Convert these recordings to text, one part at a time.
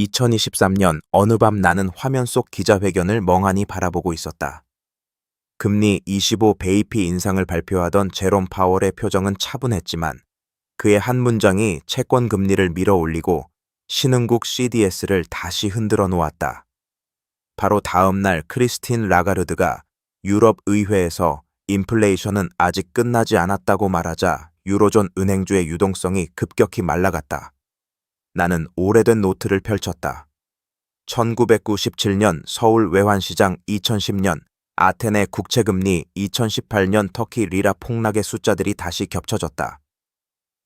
2023년 어느 밤 나는 화면 속 기자회견을 멍하니 바라보고 있었다. 금리 25 베이피 인상을 발표하던 제롬 파월의 표정은 차분했지만 그의 한 문장이 채권 금리를 밀어올리고 신흥국 CDS를 다시 흔들어 놓았다. 바로 다음 날 크리스틴 라가르드가 유럽 의회에서 인플레이션은 아직 끝나지 않았다고 말하자 유로존 은행주의 유동성이 급격히 말라갔다. 나는 오래된 노트를 펼쳤다. 1997년 서울 외환시장, 2010년 아테네 국채금리, 2018년 터키 리라 폭락의 숫자들이 다시 겹쳐졌다.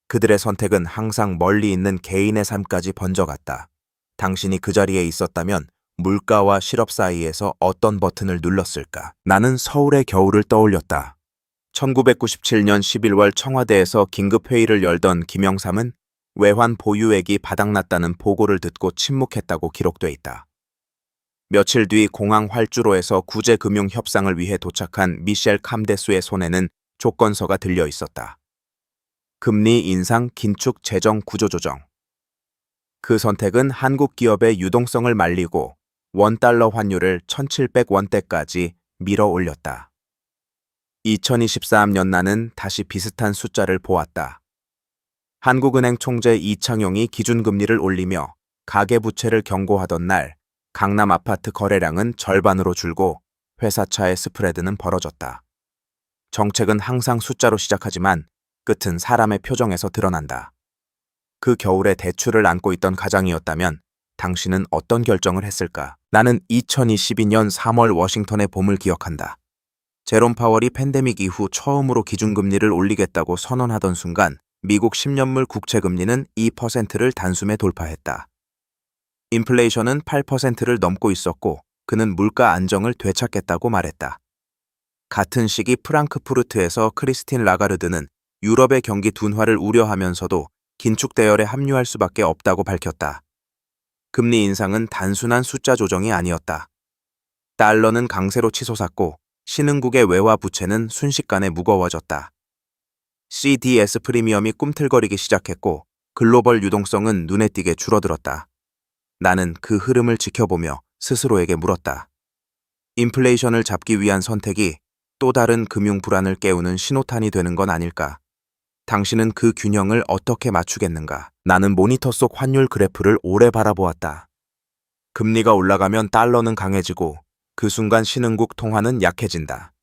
그들의 선택은 항상 멀리 있는 개인의 삶까지 번져갔다. 당신이 그 자리에 있었다면 물가와 실업 사이에서 어떤 버튼을 눌렀을까? 나는 서울의 겨울을 떠올렸다. 1997년 11월 청와대에서 긴급회의를 열던 김영삼은 외환 보유액이 바닥났다는 보고를 듣고 침묵했다고 기록돼 있다. 며칠 뒤 공항 활주로에서 구제금융 협상을 위해 도착한 미셸 캄데수의 손에는 조건서가 들려 있었다. 금리 인상, 긴축, 재정 구조조정. 그 선택은 한국 기업의 유동성을 말리고 원달러 환율을 1700원대까지 밀어 올렸다. 2023년 나는 다시 비슷한 숫자를 보았다. 한국은행 총재 이창용이 기준금리를 올리며 가계부채를 경고하던 날 강남 아파트 거래량은 절반으로 줄고 회사차의 스프레드는 벌어졌다. 정책은 항상 숫자로 시작하지만 끝은 사람의 표정에서 드러난다. 그 겨울에 대출을 안고 있던 가장이었다면 당신은 어떤 결정을 했을까? 나는 2022년 3월 워싱턴의 봄을 기억한다. 제롬 파월이 팬데믹 이후 처음으로 기준금리를 올리겠다고 선언하던 순간 미국 10년물 국채금리는 2%를 단숨에 돌파했다. 인플레이션은 8%를 넘고 있었고 그는 물가 안정을 되찾겠다고 말했다. 같은 시기 프랑크푸르트에서 크리스틴 라가르드는 유럽의 경기 둔화를 우려하면서도 긴축 대열에 합류할 수밖에 없다고 밝혔다. 금리 인상은 단순한 숫자 조정이 아니었다. 달러는 강세로 치솟았고 신흥국의 외화 부채는 순식간에 무거워졌다. CDS 프리미엄이 꿈틀거리기 시작했고 글로벌 유동성은 눈에 띄게 줄어들었다. 나는 그 흐름을 지켜보며 스스로에게 물었다. 인플레이션을 잡기 위한 선택이 또 다른 금융 불안을 깨우는 신호탄이 되는 건 아닐까? 당신은 그 균형을 어떻게 맞추겠는가? 나는 모니터 속 환율 그래프를 오래 바라보았다. 금리가 올라가면 달러는 강해지고 그 순간 신흥국 통화는 약해진다.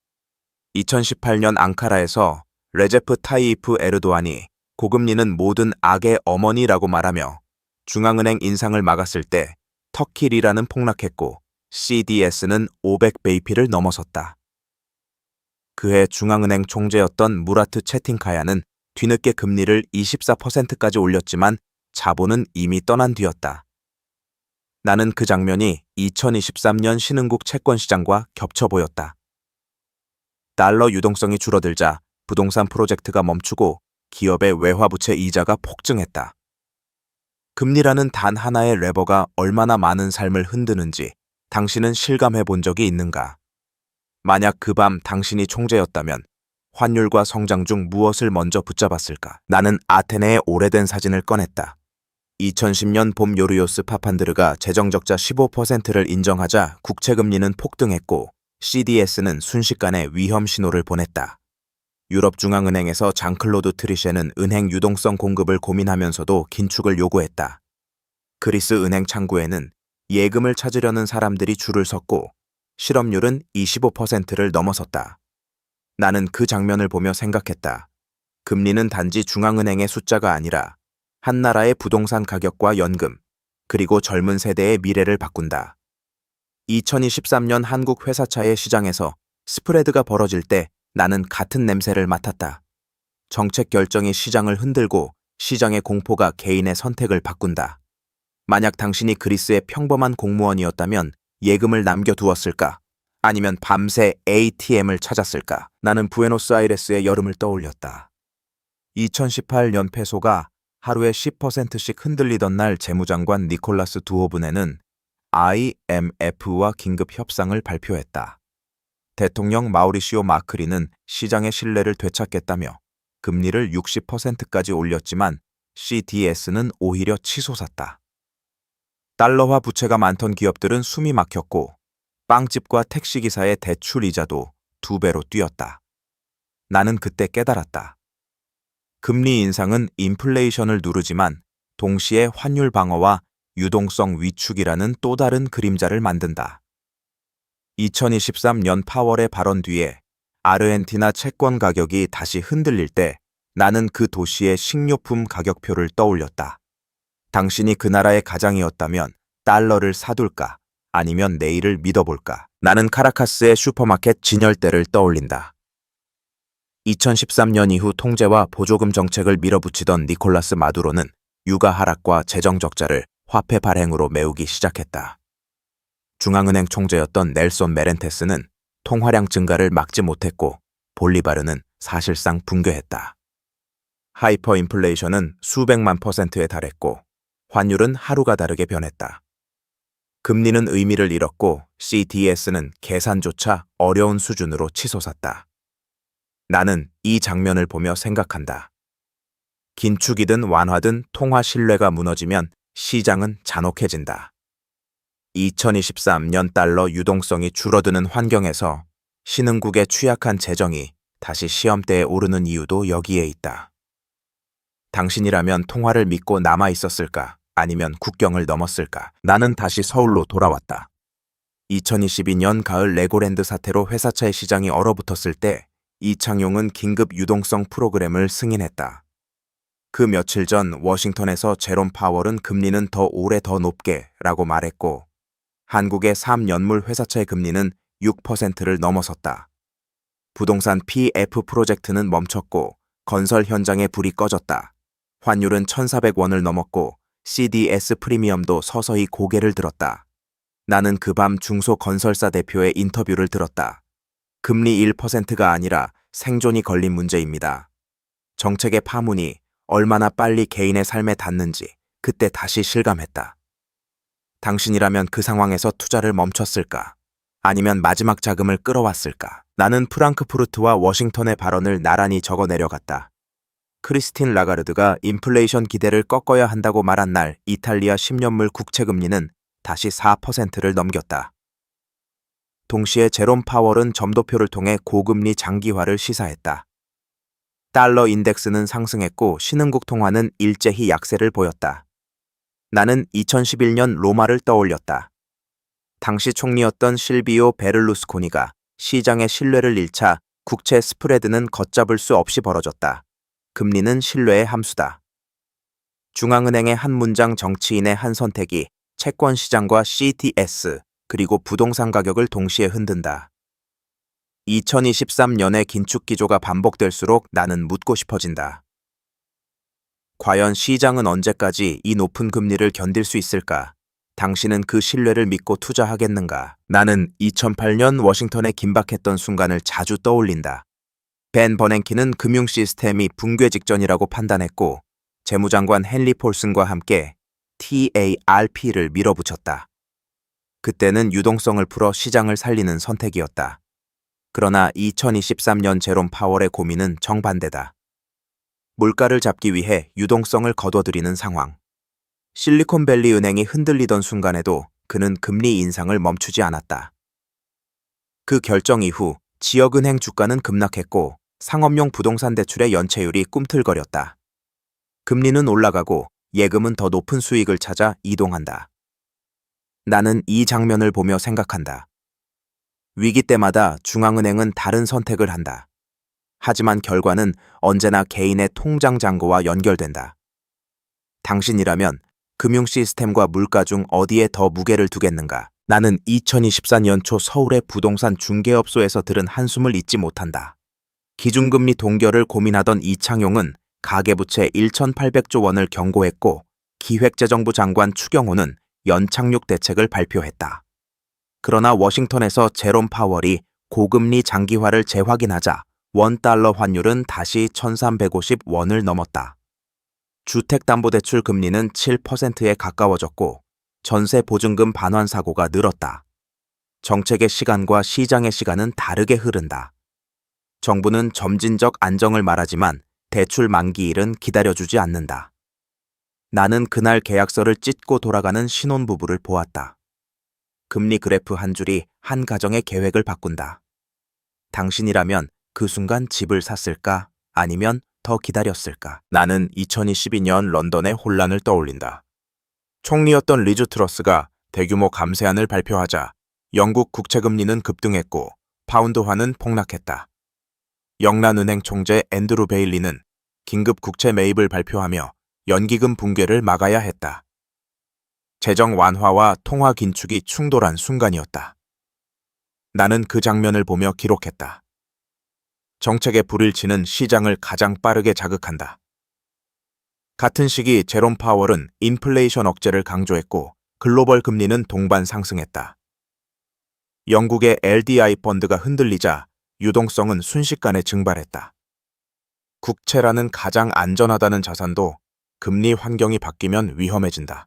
2018년 앙카라에서 레제프 타이이프 에르도안이 고금리는 모든 악의 어머니라고 말하며 중앙은행 인상을 막았을 때 터키 리라는 폭락했고 CDS는 500 베이피를 넘어섰다. 그해 중앙은행 총재였던 무라트 채팅카야는 뒤늦게 금리를 24%까지 올렸지만 자본은 이미 떠난 뒤였다. 나는 그 장면이 2023년 신흥국 채권 시장과 겹쳐 보였다. 달러 유동성이 줄어들자 부동산 프로젝트가 멈추고 기업의 외화부채 이자가 폭증했다. 금리라는 단 하나의 레버가 얼마나 많은 삶을 흔드는지 당신은 실감해 본 적이 있는가? 만약 그 밤 당신이 총재였다면 환율과 성장 중 무엇을 먼저 붙잡았을까? 나는 아테네의 오래된 사진을 꺼냈다. 2010년 봄 요르요스 파판드르가 재정적자 15%를 인정하자 국채금리는 폭등했고 CDS는 순식간에 위험 신호를 보냈다. 유럽중앙은행에서 장클로드 트리셰는 은행 유동성 공급을 고민하면서도 긴축을 요구했다. 그리스 은행 창구에는 예금을 찾으려는 사람들이 줄을 섰고 실업률은 25%를 넘어섰다. 나는 그 장면을 보며 생각했다. 금리는 단지 중앙은행의 숫자가 아니라 한 나라의 부동산 가격과 연금, 그리고 젊은 세대의 미래를 바꾼다. 2023년 한국 회사차의 시장에서 스프레드가 벌어질 때 나는 같은 냄새를 맡았다. 정책 결정이 시장을 흔들고 시장의 공포가 개인의 선택을 바꾼다. 만약 당신이 그리스의 평범한 공무원이었다면 예금을 남겨두었을까? 아니면 밤새 ATM을 찾았을까? 나는 부에노스아이레스의 여름을 떠올렸다. 2018년 페소가 하루에 10%씩 흔들리던 날 재무장관 니콜라스 두호븐에는 IMF와 긴급 협상을 발표했다. 대통령 마우리시오 마크리는 시장의 신뢰를 되찾겠다며 금리를 60%까지 올렸지만 CDS는 오히려 치솟았다. 달러화 부채가 많던 기업들은 숨이 막혔고 빵집과 택시기사의 대출 이자도 2배로 뛰었다. 나는 그때 깨달았다. 금리 인상은 인플레이션을 누르지만 동시에 환율 방어와 유동성 위축이라는 또 다른 그림자를 만든다. 2023년 8월의 발언 뒤에 아르헨티나 채권 가격이 다시 흔들릴 때 나는 그 도시의 식료품 가격표를 떠올렸다. 당신이 그 나라의 가장이었다면 달러를 사둘까? 아니면 내일을 믿어볼까? 나는 카라카스의 슈퍼마켓 진열대를 떠올린다. 2013년 이후 통제와 보조금 정책을 밀어붙이던 니콜라스 마두로는 유가 하락과 재정 적자를 화폐 발행으로 메우기 시작했다. 중앙은행 총재였던 넬손 메렌테스는 통화량 증가를 막지 못했고 볼리바르는 사실상 붕괴했다. 하이퍼 인플레이션은 수백만 %에 달했고 환율은 하루가 다르게 변했다. 금리는 의미를 잃었고 CDS는 계산조차 어려운 수준으로 치솟았다. 나는 이 장면을 보며 생각한다. 긴축이든 완화든 통화 신뢰가 무너지면 시장은 잔혹해진다. 2023년 달러 유동성이 줄어드는 환경에서 신흥국의 취약한 재정이 다시 시험대에 오르는 이유도 여기에 있다. 당신이라면 통화를 믿고 남아 있었을까? 아니면 국경을 넘었을까? 나는 다시 서울로 돌아왔다. 2022년 가을 레고랜드 사태로 회사차의 시장이 얼어붙었을 때 이창용은 긴급 유동성 프로그램을 승인했다. 그 며칠 전 워싱턴에서 제롬 파월은 금리는 더 오래 더 높게 라고 말했고 한국의 3년물 회사차의 금리는 6%를 넘어섰다. 부동산 PF 프로젝트는 멈췄고 건설 현장에 불이 꺼졌다. 환율은 1,400원을 넘었고 CDS 프리미엄도 서서히 고개를 들었다. 나는 그 밤 중소건설사 대표의 인터뷰를 들었다. 금리 1%가 아니라 생존이 걸린 문제입니다. 정책의 파문이 얼마나 빨리 개인의 삶에 닿는지 그때 다시 실감했다. 당신이라면 그 상황에서 투자를 멈췄을까? 아니면 마지막 자금을 끌어왔을까? 나는 프랑크푸르트와 워싱턴의 발언을 나란히 적어 내려갔다. 크리스틴 라가르드가 인플레이션 기대를 꺾어야 한다고 말한 날 이탈리아 10년물 국채금리는 다시 4%를 넘겼다. 동시에 제롬 파월은 점도표를 통해 고금리 장기화를 시사했다. 달러 인덱스는 상승했고 신흥국 통화는 일제히 약세를 보였다. 나는 2011년 로마를 떠올렸다. 당시 총리였던 실비오 베를루스코니가 시장의 신뢰를 잃자 국채 스프레드는 걷잡을 수 없이 벌어졌다. 금리는 신뢰의 함수다. 중앙은행의 한 문장 정치인의 한 선택이 채권 시장과 CDS 그리고 부동산 가격을 동시에 흔든다. 2023년의 긴축 기조가 반복될수록 나는 묻고 싶어진다. 과연 시장은 언제까지 이 높은 금리를 견딜 수 있을까? 당신은 그 신뢰를 믿고 투자하겠는가? 나는 2008년 워싱턴에 긴박했던 순간을 자주 떠올린다. 벤 버냉키는 금융 시스템이 붕괴 직전이라고 판단했고 재무장관 헨리 폴슨과 함께 TARP를 밀어붙였다. 그때는 유동성을 풀어 시장을 살리는 선택이었다. 그러나 2023년 제롬 파월의 고민은 정반대다. 물가를 잡기 위해 유동성을 거둬들이는 상황. 실리콘밸리 은행이 흔들리던 순간에도 그는 금리 인상을 멈추지 않았다. 그 결정 이후 지역은행 주가는 급락했고 상업용 부동산 대출의 연체율이 꿈틀거렸다. 금리는 올라가고 예금은 더 높은 수익을 찾아 이동한다. 나는 이 장면을 보며 생각한다. 위기 때마다 중앙은행은 다른 선택을 한다. 하지만 결과는 언제나 개인의 통장 잔고와 연결된다. 당신이라면 금융 시스템과 물가 중 어디에 더 무게를 두겠는가? 나는 2024년 초 서울의 부동산 중개업소에서 들은 한숨을 잊지 못한다. 기준금리 동결을 고민하던 이창용은 가계부채 1,800조 원을 경고했고 기획재정부 장관 추경호는 연착륙 대책을 발표했다. 그러나 워싱턴에서 제롬 파월이 고금리 장기화를 재확인하자 원달러 환율은 다시 1,350원을 넘었다. 주택담보대출 금리는 7%에 가까워졌고 전세 보증금 반환 사고가 늘었다. 정책의 시간과 시장의 시간은 다르게 흐른다. 정부는 점진적 안정을 말하지만 대출 만기일은 기다려주지 않는다. 나는 그날 계약서를 찢고 돌아가는 신혼부부를 보았다. 금리 그래프 한 줄이 한 가정의 계획을 바꾼다. 당신이라면 그 순간 집을 샀을까? 아니면 더 기다렸을까? 나는 2022년 런던의 혼란을 떠올린다. 총리였던 리즈 트러스가 대규모 감세안을 발표하자 영국 국채금리는 급등했고 파운드화는 폭락했다. 영란은행 총재 앤드루 베일리는 긴급 국채 매입을 발표하며 연기금 붕괴를 막아야 했다. 재정 완화와 통화 긴축이 충돌한 순간이었다. 나는 그 장면을 보며 기록했다. 정책의 불일치는 시장을 가장 빠르게 자극한다. 같은 시기 제롬 파월은 인플레이션 억제를 강조했고 글로벌 금리는 동반 상승했다. 영국의 LDI 펀드가 흔들리자 유동성은 순식간에 증발했다. 국채라는 가장 안전하다는 자산도 금리 환경이 바뀌면 위험해진다.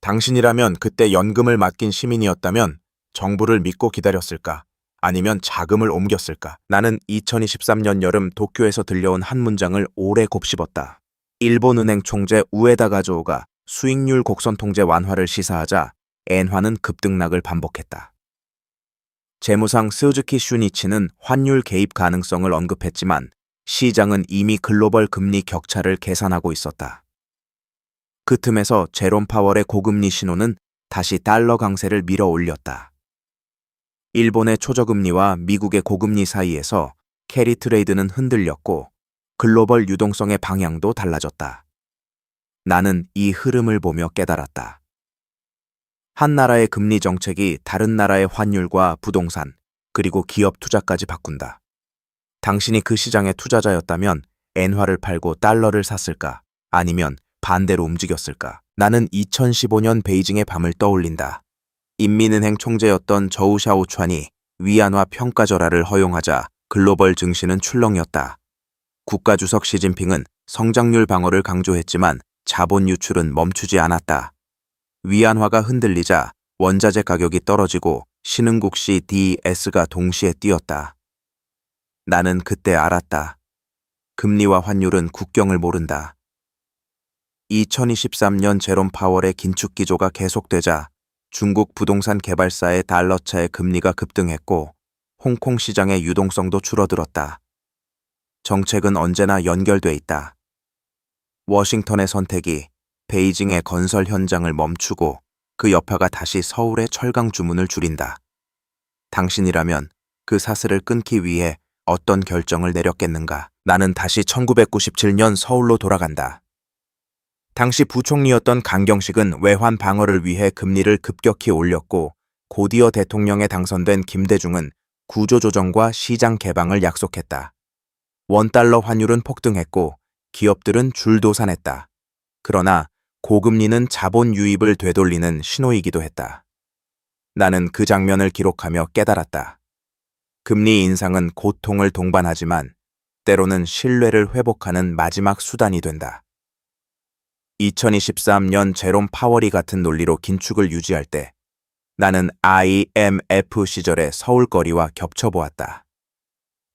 당신이라면 그때 연금을 맡긴 시민이었다면 정부를 믿고 기다렸을까? 아니면 자금을 옮겼을까? 나는 2023년 여름 도쿄에서 들려온 한 문장을 오래 곱씹었다. 일본은행 총재 우에다 가조오가 수익률 곡선 통제 완화를 시사하자 엔화는 급등락을 반복했다. 재무상 스즈키 슈니치는 환율 개입 가능성을 언급했지만 시장은 이미 글로벌 금리 격차를 계산하고 있었다. 그 틈에서 제롬 파월의 고금리 신호는 다시 달러 강세를 밀어 올렸다. 일본의 초저금리와 미국의 고금리 사이에서 캐리 트레이드는 흔들렸고 글로벌 유동성의 방향도 달라졌다. 나는 이 흐름을 보며 깨달았다. 한 나라의 금리 정책이 다른 나라의 환율과 부동산, 그리고 기업 투자까지 바꾼다. 당신이 그 시장의 투자자였다면 엔화를 팔고 달러를 샀을까? 아니면 반대로 움직였을까? 나는 2015년 베이징의 밤을 떠올린다. 인민은행 총재였던 저우 샤오촨이 위안화 평가절하를 허용하자 글로벌 증시는 출렁였다. 국가주석 시진핑은 성장률 방어를 강조했지만 자본 유출은 멈추지 않았다. 위안화가 흔들리자 원자재 가격이 떨어지고 신흥국시 DS가 동시에 뛰었다. 나는 그때 알았다. 금리와 환율은 국경을 모른다. 2023년 제롬 파월의 긴축 기조가 계속되자 중국 부동산 개발사의 달러차의 금리가 급등했고 홍콩 시장의 유동성도 줄어들었다. 정책은 언제나 연결돼 있다. 워싱턴의 선택이 베이징의 건설 현장을 멈추고 그 여파가 다시 서울의 철강 주문을 줄인다. 당신이라면 그 사슬을 끊기 위해 어떤 결정을 내렸겠는가? 나는 다시 1997년 서울로 돌아간다. 당시 부총리였던 강경식은 외환 방어를 위해 금리를 급격히 올렸고 곧이어 대통령에 당선된 김대중은 구조조정과 시장 개방을 약속했다. 원달러 환율은 폭등했고 기업들은 줄도산했다. 그러나 고금리는 자본 유입을 되돌리는 신호이기도 했다. 나는 그 장면을 기록하며 깨달았다. 금리 인상은 고통을 동반하지만 때로는 신뢰를 회복하는 마지막 수단이 된다. 2023년 제롬 파월이 같은 논리로 긴축을 유지할 때 나는 IMF 시절의 서울거리와 겹쳐보았다.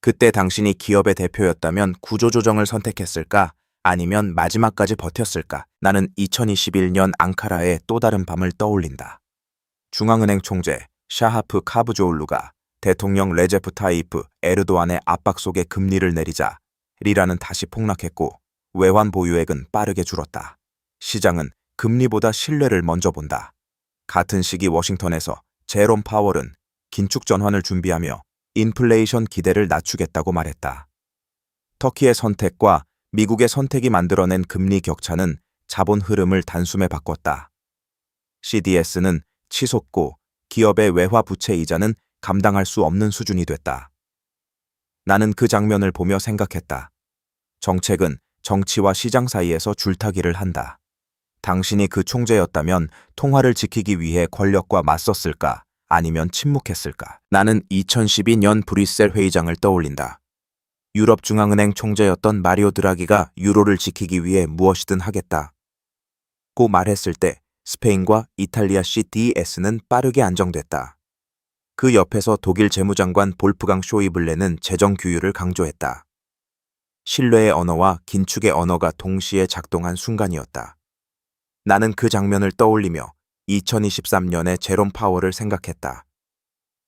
그때 당신이 기업의 대표였다면 구조조정을 선택했을까? 아니면 마지막까지 버텼을까? 나는 2021년 앙카라의 또 다른 밤을 떠올린다. 중앙은행 총재 샤하프 카부조울루가 대통령 레제프 타이프 에르도안의 압박 속에 금리를 내리자 리라는 다시 폭락했고 외환 보유액은 빠르게 줄었다. 시장은 금리보다 신뢰를 먼저 본다. 같은 시기 워싱턴에서 제롬 파월은 긴축 전환을 준비하며 인플레이션 기대를 낮추겠다고 말했다. 터키의 선택과 미국의 선택이 만들어낸 금리 격차는 자본 흐름을 단숨에 바꿨다. CDS는 치솟고 기업의 외화 부채 이자는 감당할 수 없는 수준이 됐다. 나는 그 장면을 보며 생각했다. 정책은 정치와 시장 사이에서 줄타기를 한다. 당신이 그 총재였다면 통화를 지키기 위해 권력과 맞섰을까? 아니면 침묵했을까? 나는 2012년 브뤼셀 회의장을 떠올린다. 유럽중앙은행 총재였던 마리오 드라기가 유로를 지키기 위해 무엇이든 하겠다. 고 말했을 때 스페인과 이탈리아 CDS는 빠르게 안정됐다. 그 옆에서 독일 재무장관 볼프강 쇼이블레는 재정 규율을 강조했다. 신뢰의 언어와 긴축의 언어가 동시에 작동한 순간이었다. 나는 그 장면을 떠올리며 2023년의 제롬 파월을 생각했다.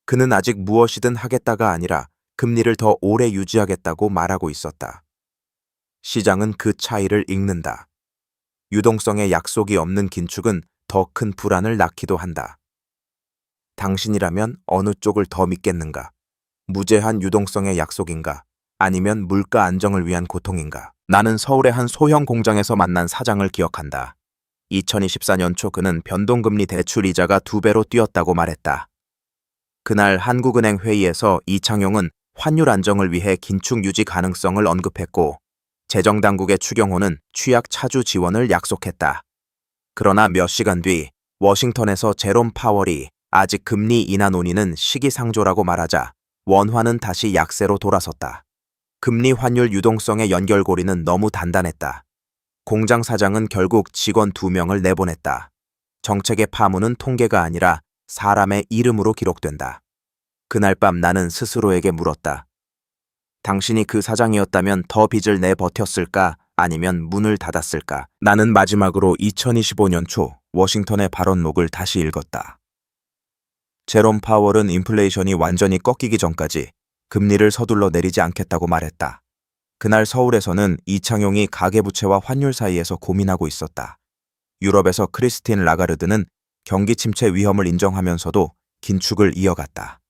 그는 아직 무엇이든 하겠다가 아니라 금리를 더 오래 유지하겠다고 말하고 있었다. 시장은 그 차이를 읽는다. 유동성의 약속이 없는 긴축은 더 큰 불안을 낳기도 한다. 당신이라면 어느 쪽을 더 믿겠는가? 무제한 유동성의 약속인가? 아니면 물가 안정을 위한 고통인가? 나는 서울의 한 소형 공장에서 만난 사장을 기억한다. 2024년 초 그는 변동금리 대출 이자가 2배로 뛰었다고 말했다. 그날 한국은행 회의에서 이창용은 환율 안정을 위해 긴축 유지 가능성을 언급했고 재정당국의 추경호는 취약 차주 지원을 약속했다. 그러나 몇 시간 뒤 워싱턴에서 제롬 파월이 아직 금리 인하 논의는 시기상조라고 말하자 원화는 다시 약세로 돌아섰다. 금리 환율 유동성의 연결고리는 너무 단단했다. 공장 사장은 결국 직원 2명을 내보냈다. 정책의 파문은 통계가 아니라 사람의 이름으로 기록된다. 그날 밤 나는 스스로에게 물었다. 당신이 그 사장이었다면 더 빚을 내 버텼을까? 아니면 문을 닫았을까? 나는 마지막으로 2025년 초 워싱턴의 발언록을 다시 읽었다. 제롬 파월은 인플레이션이 완전히 꺾이기 전까지 금리를 서둘러 내리지 않겠다고 말했다. 그날 서울에서는 이창용이 가계부채와 환율 사이에서 고민하고 있었다. 유럽에서 크리스틴 라가르드는 경기 침체 위험을 인정하면서도 긴축을 이어갔다.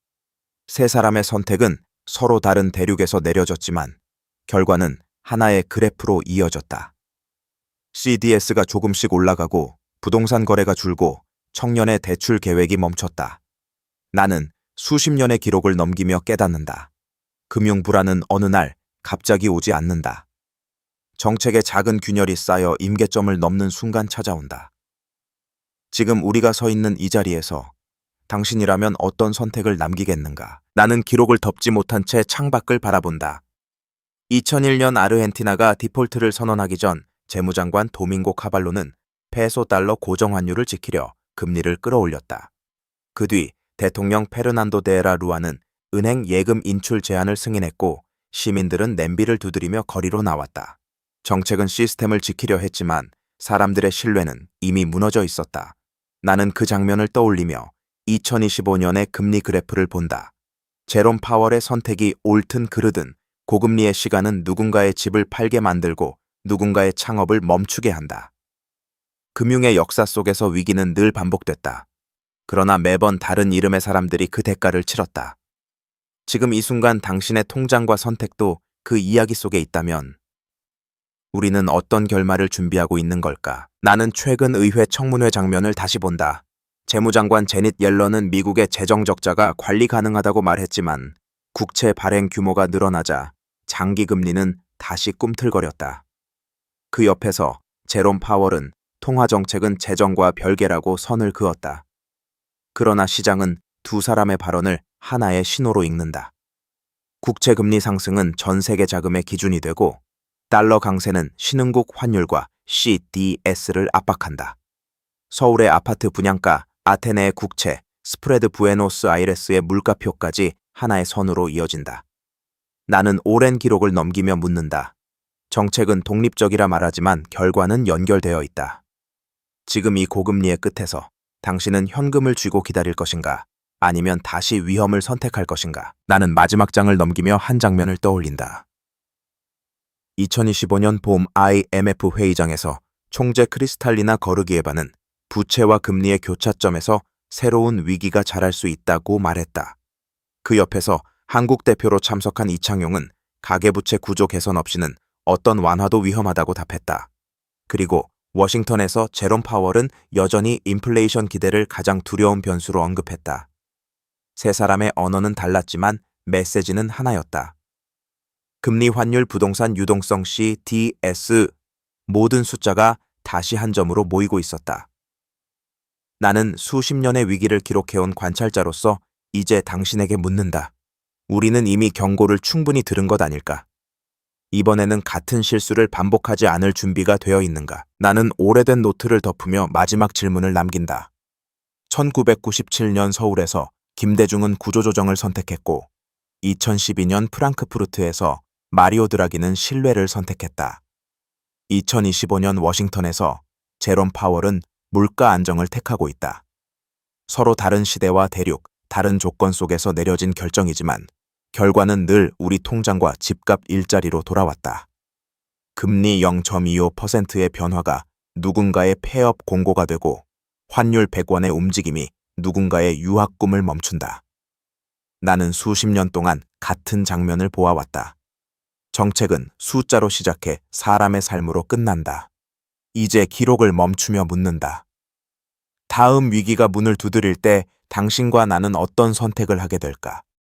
세 사람의 선택은 서로 다른 대륙에서 내려졌지만 결과는 하나의 그래프로 이어졌다. CDS가 조금씩 올라가고 부동산 거래가 줄고 청년의 대출 계획이 멈췄다. 나는 수십 년의 기록을 넘기며 깨닫는다. 금융 불안은 어느 날 갑자기 오지 않는다. 정책의 작은 균열이 쌓여 임계점을 넘는 순간 찾아온다. 지금 우리가 서 있는 이 자리에서 당신이라면 어떤 선택을 남기겠는가? 나는 기록을 덮지 못한 채 창밖을 바라본다. 2001년 아르헨티나가 디폴트를 선언하기 전 재무장관 도밍고 카발로는 페소 달러 고정환율을 지키려 금리를 끌어올렸다. 그 뒤 대통령 페르난도 데에라 루아는 은행 예금 인출 제한을 승인했고 시민들은 냄비를 두드리며 거리로 나왔다. 정책은 시스템을 지키려 했지만 사람들의 신뢰는 이미 무너져 있었다. 나는 그 장면을 떠올리며 2025년의 금리 그래프를 본다. 제롬 파월의 선택이 옳든 그르든 고금리의 시간은 누군가의 집을 팔게 만들고 누군가의 창업을 멈추게 한다. 금융의 역사 속에서 위기는 늘 반복됐다. 그러나 매번 다른 이름의 사람들이 그 대가를 치렀다. 지금 이 순간 당신의 통장과 선택도 그 이야기 속에 있다면 우리는 어떤 결말을 준비하고 있는 걸까? 나는 최근 의회 청문회 장면을 다시 본다. 재무장관 제닛 옐런은 미국의 재정 적자가 관리 가능하다고 말했지만 국채 발행 규모가 늘어나자 장기 금리는 다시 꿈틀거렸다. 그 옆에서 제롬 파월은 통화 정책은 재정과 별개라고 선을 그었다. 그러나 시장은 두 사람의 발언을 하나의 신호로 읽는다. 국채 금리 상승은 전 세계 자금의 기준이 되고 달러 강세는 신흥국 환율과 CDS를 압박한다. 서울의 아파트 분양가, 아테네의 국채, 스프레드 부에노스 아이레스의 물가표까지 하나의 선으로 이어진다. 나는 오랜 기록을 넘기며 묻는다. 정책은 독립적이라 말하지만 결과는 연결되어 있다. 지금 이 고금리의 끝에서 당신은 현금을 쥐고 기다릴 것인가? 아니면 다시 위험을 선택할 것인가? 나는 마지막 장을 넘기며 한 장면을 떠올린다. 2025년 봄 IMF 회의장에서 총재 크리스탈리나 거르기에바는 부채와 금리의 교차점에서 새로운 위기가 자랄 수 있다고 말했다. 그 옆에서 한국 대표로 참석한 이창용은 가계부채 구조 개선 없이는 어떤 완화도 위험하다고 답했다. 그리고 워싱턴에서 제롬 파월은 여전히 인플레이션 기대를 가장 두려운 변수로 언급했다. 세 사람의 언어는 달랐지만 메시지는 하나였다. 금리 환율 부동산 유동성 CDS 모든 숫자가 다시 한 점으로 모이고 있었다. 나는 수십 년의 위기를 기록해온 관찰자로서 이제 당신에게 묻는다. 우리는 이미 경고를 충분히 들은 것 아닐까? 이번에는 같은 실수를 반복하지 않을 준비가 되어 있는가? 나는 오래된 노트를 덮으며 마지막 질문을 남긴다. 1997년 서울에서 김대중은 구조조정을 선택했고 2012년 프랑크푸르트에서 마리오 드라기는 신뢰를 선택했다. 2025년 워싱턴에서 제롬 파월은 물가 안정을 택하고 있다. 서로 다른 시대와 대륙, 다른 조건 속에서 내려진 결정이지만 결과는 늘 우리 통장과 집값 일자리로 돌아왔다. 금리 0.25%의 변화가 누군가의 폐업 공고가 되고 환율 100원의 움직임이 누군가의 유학 꿈을 멈춘다. 나는 수십 년 동안 같은 장면을 보아왔다. 정책은 숫자로 시작해 사람의 삶으로 끝난다. 이제 기록을 멈추며 묻는다. 다음 위기가 문을 두드릴 때 당신과 나는 어떤 선택을 하게 될까?